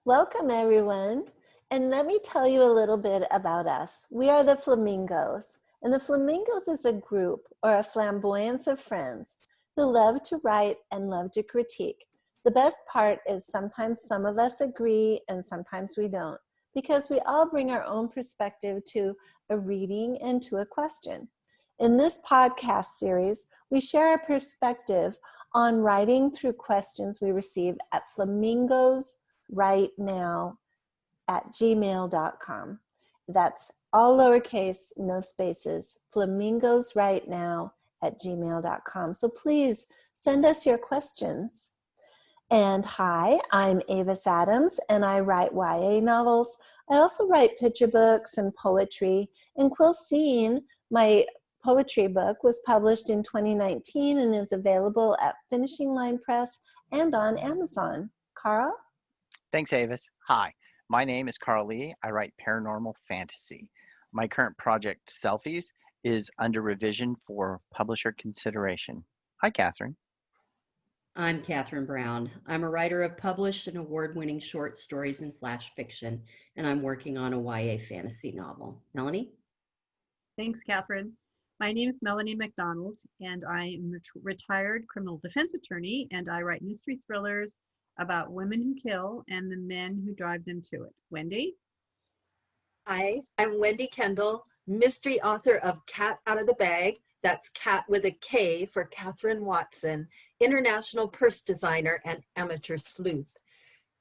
Welcome, everyone. And let me tell you a little bit about us. We are the Flamingos. And the Flamingos is a group or a flamboyance of friends who love to write and love to critique. The best part is sometimes some of us agree and sometimes we don't, because we all bring our own perspective to a reading and to a question. In this podcast series, we share our perspective on writing through questions we receive at flamingosrightnow@gmail.com. That's all lowercase, no spaces, flamingosrightnow@gmail.com. So please send us your questions. And hi, I'm Avis Adams, and I write YA novels. I also write picture books and poetry. And Quill Scene, my poetry book, was published in 2019 and is available at Finishing Line Press and on Amazon. Carl? Thanks, Avis. Hi, my name is Carl Lee. I write paranormal fantasy. My current project, Selfies, is under revision for publisher consideration. Hi, Catherine. I'm Catherine Brown. I'm a writer of published and award-winning short stories and flash fiction, and I'm working on a YA fantasy novel. Melanie? Thanks, Catherine. My name is Melanie McDonald, and I am a retired criminal defense attorney, and I write mystery thrillers about women who kill and the men who drive them to it. Wendy? Hi, I'm Wendy Kendall, mystery author of Cat Out of the Bag. That's Cat with a K for Catherine Watson, international purse designer and amateur sleuth.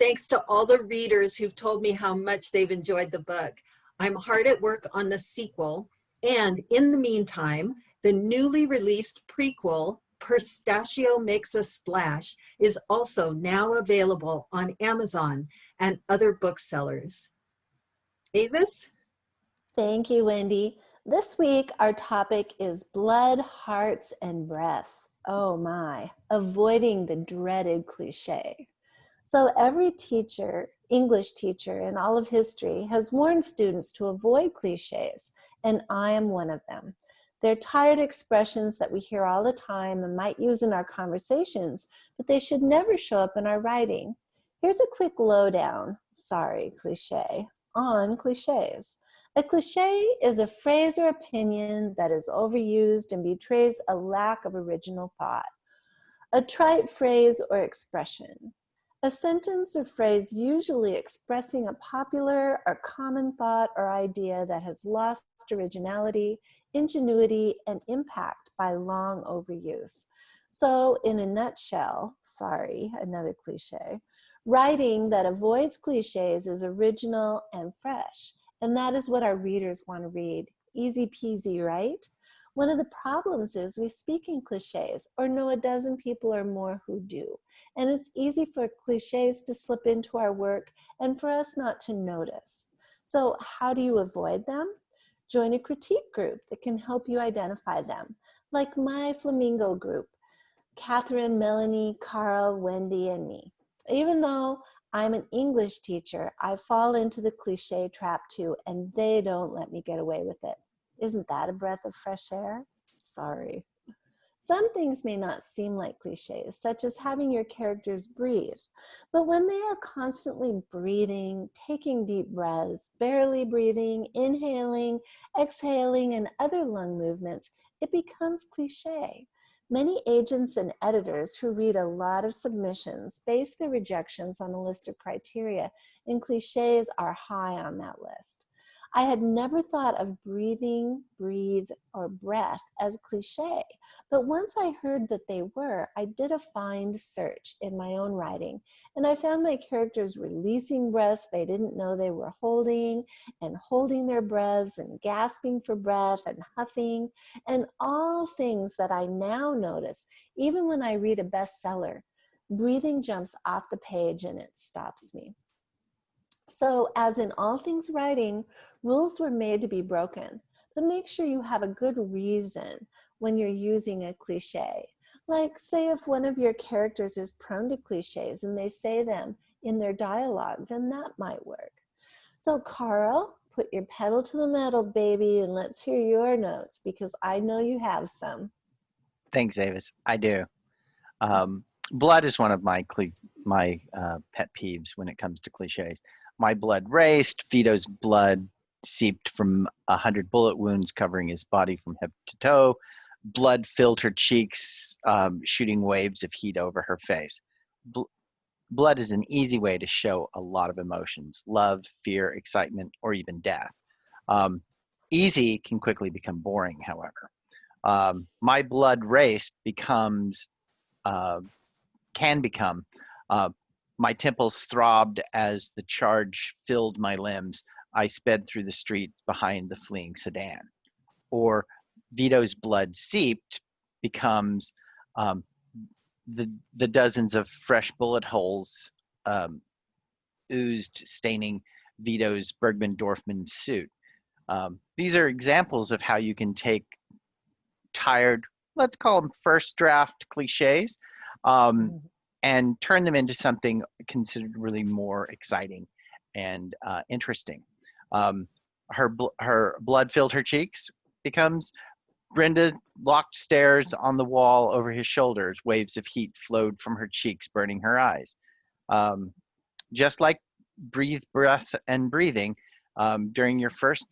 Thanks to all the readers who've told me how much they've enjoyed the book. I'm hard at work on the sequel, and in the meantime, the newly released prequel, Pistachio Makes a Splash, is also now available on Amazon and other booksellers. Avis? Thank you, Wendy. This week, our topic is blood, hearts, and breaths. Oh my, avoiding the dreaded cliche. So every teacher, English teacher in all of history, has warned students to avoid cliches, and I am one of them. They're tired expressions that we hear all the time and might use in our conversations, but they should never show up in our writing. Here's a quick lowdown, cliche, on cliches. A cliche is a phrase or opinion that is overused and betrays a lack of original thought. A trite phrase or expression. A sentence or phrase usually expressing a popular or common thought or idea that has lost originality, ingenuity, and impact by long overuse. So in a nutshell, another cliche, writing that avoids cliches is original and fresh. And that is what our readers want to read. Easy peasy, right? One of the problems is we speak in cliches or know a dozen people or more who do. And it's easy for cliches to slip into our work and for us not to notice. So how do you avoid them? Join a critique group that can help you identify them, like my Flamingo group, Catherine, Melanie, Carl, Wendy, and me. Even though I'm an English teacher, I fall into the cliche trap too, and they don't let me get away with it. Isn't that a breath of fresh air? Sorry. Some things may not seem like cliches, such as having your characters breathe, but when they are constantly breathing, taking deep breaths, barely breathing, inhaling, exhaling, and other lung movements, it becomes cliche. Many agents and editors who read a lot of submissions base their rejections on a list of criteria, and cliches are high on that list. I had never thought of breathing, breathe, or breath as cliche, but once I heard that they were, I did a find search in my own writing, and I found my characters releasing breaths they didn't know they were holding, and holding their breaths, and gasping for breath, and huffing, and all things that I now notice, even when I read a bestseller. Breathing jumps off the page and it stops me. So, as in all things writing, rules were made to be broken, but make sure you have a good reason when you're using a cliche. Like, say if one of your characters is prone to cliches and they say them in their dialogue, then that might work. So, Carl, put your pedal to the metal, baby, and let's hear your notes because I know you have some. Thanks, Avis. I do. Blood is one of my pet peeves when it comes to cliches. My blood raced. Vito's blood seeped from 100 bullet wounds covering his body from head to toe. Blood filled her cheeks, shooting waves of heat over her face. Blood is an easy way to show a lot of emotions: love, fear, excitement, or even death. Um, Easy can quickly become boring, however. My blood raced uh, can become, uh, my temples throbbed as the charge filled my limbs. I sped through the street behind the fleeing sedan. Or Vito's blood seeped becomes, um, the dozens of fresh bullet holes um, oozed, staining Vito's Bergman Dorfman suit. These are examples of how you can take tired, let's call them first draft cliches, um, and turn them into something considerably more exciting and interesting. Um, her blood filled her cheeks becomes Brenda locked stares on the wall over his shoulders. Waves of heat flowed from her cheeks, burning her eyes. Um, just like breathe, breath, and breathing, during your first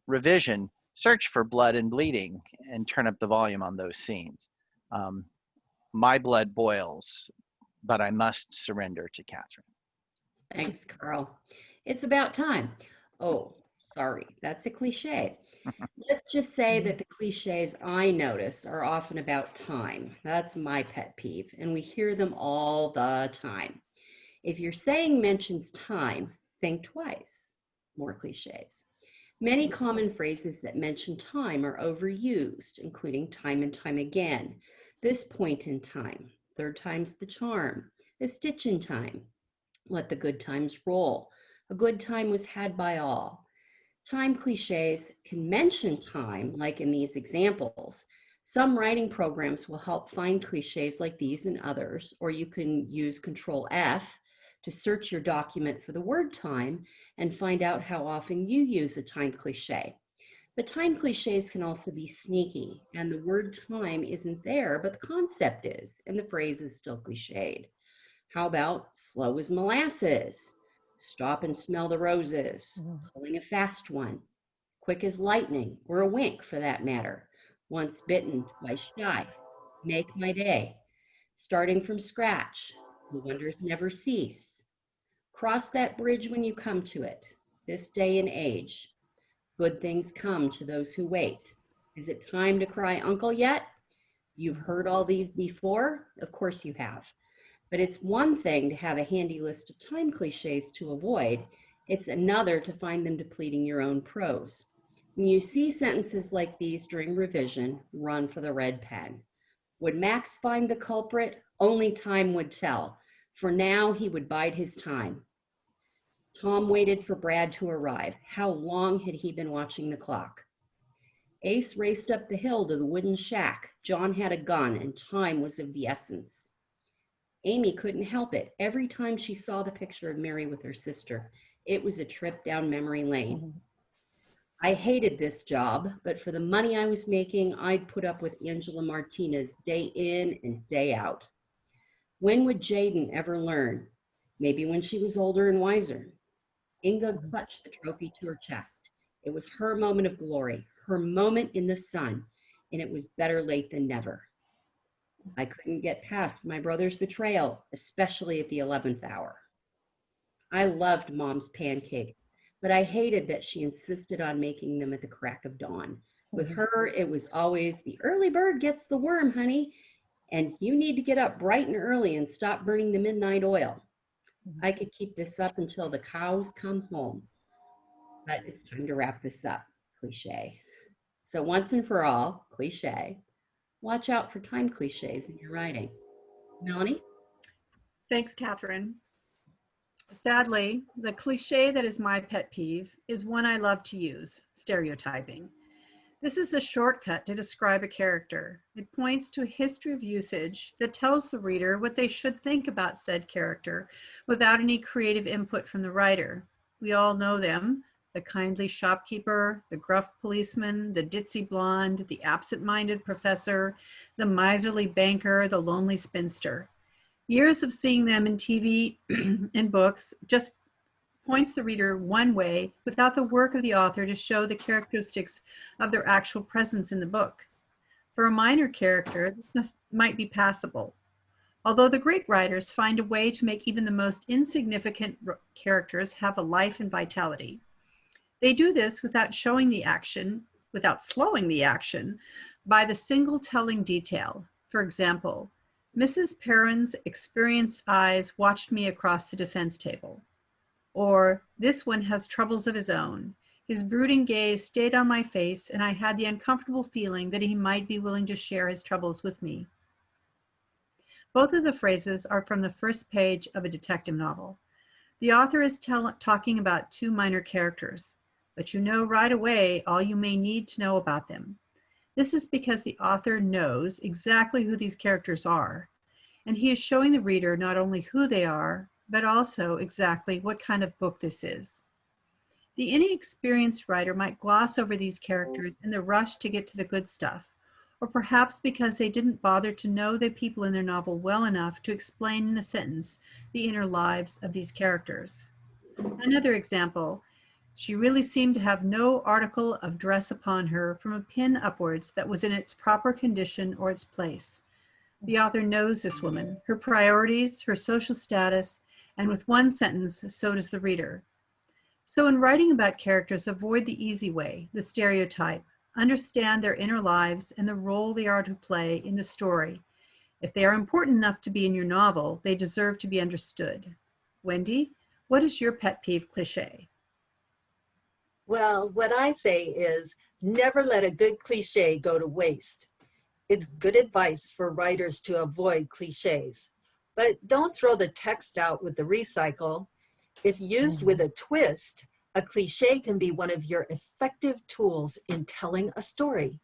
revision, search for blood and bleeding and turn up the volume on those scenes. Um, my blood boils, but I must surrender to Catherine. Thanks, Carl. It's about time. Oh, sorry, that's a cliche. Let's just say that the cliches I notice are often about time. That's my pet peeve, and we hear them all the time. If your saying mentions time, think twice. More cliches. Many common phrases that mention time are overused, including time and time again, this point in time, third time's the charm, a stitch in time, let the good times roll, a good time was had by all. Time cliches can mention time, like in these examples. Some writing programs will help find cliches like these and others, or you can use Control F to search your document for the word time and find out how often you use a time cliche. But time cliches can also be sneaky, and the word time isn't there, but the concept is, and the phrase is still cliched. How about slow as molasses? Stop and smell the roses. Pulling a fast one. Quick as lightning, or a wink for that matter. Once bitten, twice shy. Make my day. Starting from scratch. The wonders never cease. Cross that bridge when you come to it. This day and age. Good things come to those who wait. Is it time to cry uncle yet? You've heard all these before? Of course you have. But it's one thing to have a handy list of time cliches to avoid. It's another to find them depleting your own prose. When you see sentences like these during revision, run for the red pen. Would Max find the culprit? Only time would tell. For now, he would bide his time. Tom waited for Brad to arrive. How long had he been watching the clock? Ace raced up the hill to the wooden shack. John had a gun, and time was of the essence. Amy couldn't help it. Every time she saw the picture of Mary with her sister, it was a trip down memory lane. I hated this job, but for the money I was making, I'd put up with Angela Martinez day in and day out. When would Jaden ever learn? Maybe when she was older and wiser. Inga clutched the trophy to her chest. It was her moment of glory, her moment in the sun, and it was better late than never. I couldn't get past my brother's betrayal, especially at the 11th hour. I loved Mom's pancakes, but I hated that she insisted on making them at the crack of dawn. With her, it was always the early bird gets the worm, honey, and you need to get up bright and early and stop burning the midnight oil. I could keep this up until the cows come home, but it's time to wrap this up. Cliche. So once and for all, cliche, watch out for time cliches in your writing. Melanie? Thanks, Catherine. Sadly, the cliche that is my pet peeve is one I love to use, stereotyping. This is a shortcut to describe a character. It points to a history of usage that tells the reader what they should think about said character without any creative input from the writer. We all know them: the kindly shopkeeper, the gruff policeman, the ditzy blonde, the absent-minded professor, the miserly banker, the lonely spinster. Years of seeing them in TV and books just points the reader one way without the work of the author to show the characteristics of their actual presence in the book. For a minor character, this might be passable, although the great writers find a way to make even the most insignificant characters have a life and vitality. They do this without slowing the action by the single telling detail. For example, Mrs. Perrin's experienced eyes watched me across the defense table. Or, this one has troubles of his own. His brooding gaze stayed on my face, and I had the uncomfortable feeling that he might be willing to share his troubles with me. Both of the phrases are from the first page of a detective novel. The author is talking about two minor characters, but you know right away all you may need to know about them. This is because the author knows exactly who these characters are, and he is showing the reader not only who they are, but also exactly what kind of book this is. The inexperienced writer might gloss over these characters in the rush to get to the good stuff, or perhaps because they didn't bother to know the people in their novel well enough to explain in a sentence the inner lives of these characters. Another example, she really seemed to have no article of dress upon her from a pin upwards that was in its proper condition or its place. The author knows this woman, her priorities, her social status, and with one sentence, so does the reader. So in writing about characters, avoid the easy way, the stereotype. Understand their inner lives and the role they are to play in the story. If they are important enough to be in your novel, they deserve to be understood. Wendy, what is your pet peeve cliche? Well, what I say is never let a good cliche go to waste. It's good advice for writers to avoid cliches, but don't throw the text out with the recycle. If used with a twist, a cliche can be one of your effective tools in telling a story.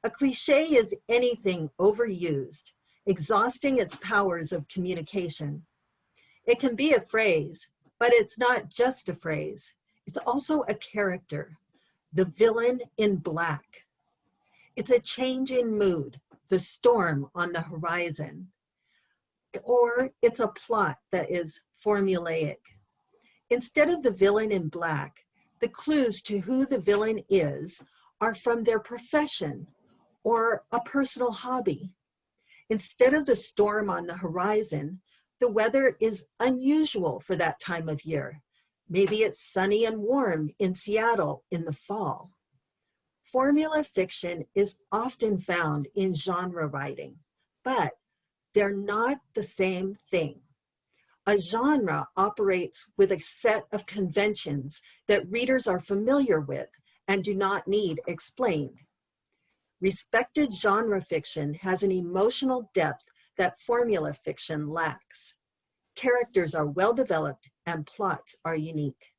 A cliche is anything overused, exhausting its powers of communication. It can be a phrase, but it's not just a phrase. It's also a character, the villain in black. It's a change in mood, the storm on the horizon. Or it's a plot that is formulaic. Instead of the villain in black, the clues to who the villain is are from their profession or a personal hobby. Instead of the storm on the horizon, the weather is unusual for that time of year. Maybe it's sunny and warm in Seattle in the fall. Formula fiction is often found in genre writing, but they're not the same thing. A genre operates with a set of conventions that readers are familiar with and do not need explained. Respected genre fiction has an emotional depth that formula fiction lacks. Characters are well developed and plots are unique.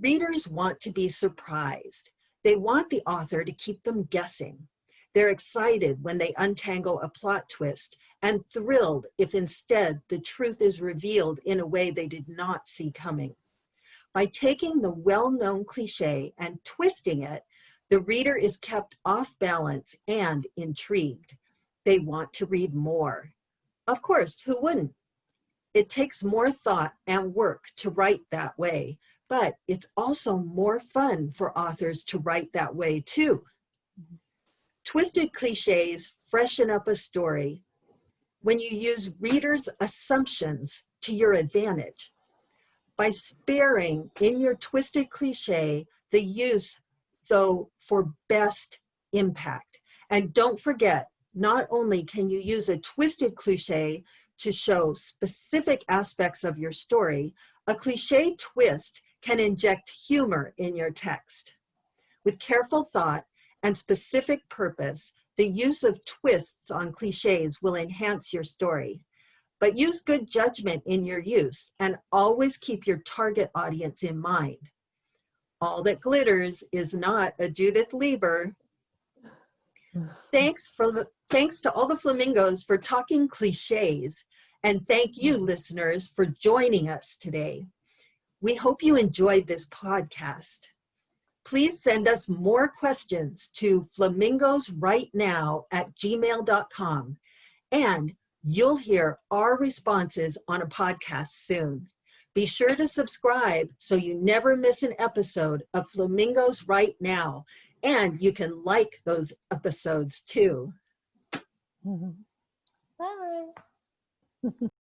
Readers want to be surprised. They want the author to keep them guessing. They're excited when they untangle a plot twist and thrilled if instead the truth is revealed in a way they did not see coming. By taking the well-known cliche and twisting it, the reader is kept off balance and intrigued. They want to read more. Of course, who wouldn't? It takes more thought and work to write that way, but it's also more fun for authors to write that way too. Twisted cliches freshen up a story when you use readers' assumptions to your advantage. By sparing in your twisted cliche the use, though, for best impact. And don't forget, not only can you use a twisted cliche to show specific aspects of your story, a cliche twist can inject humor in your text. With careful thought and specific purpose, the use of twists on cliches will enhance your story. But use good judgment in your use and always keep your target audience in mind. All that glitters is not a Judith Lieber. Thanks to all the flamingos for talking cliches, and thank you, listeners, for joining us today. We hope you enjoyed this podcast. Please send us more questions to flamingosrightnow@gmail.com, and You'll hear our responses on a podcast soon. Be sure to subscribe so you never miss an episode of Flamingos Right Now. And you can like those episodes too. Bye.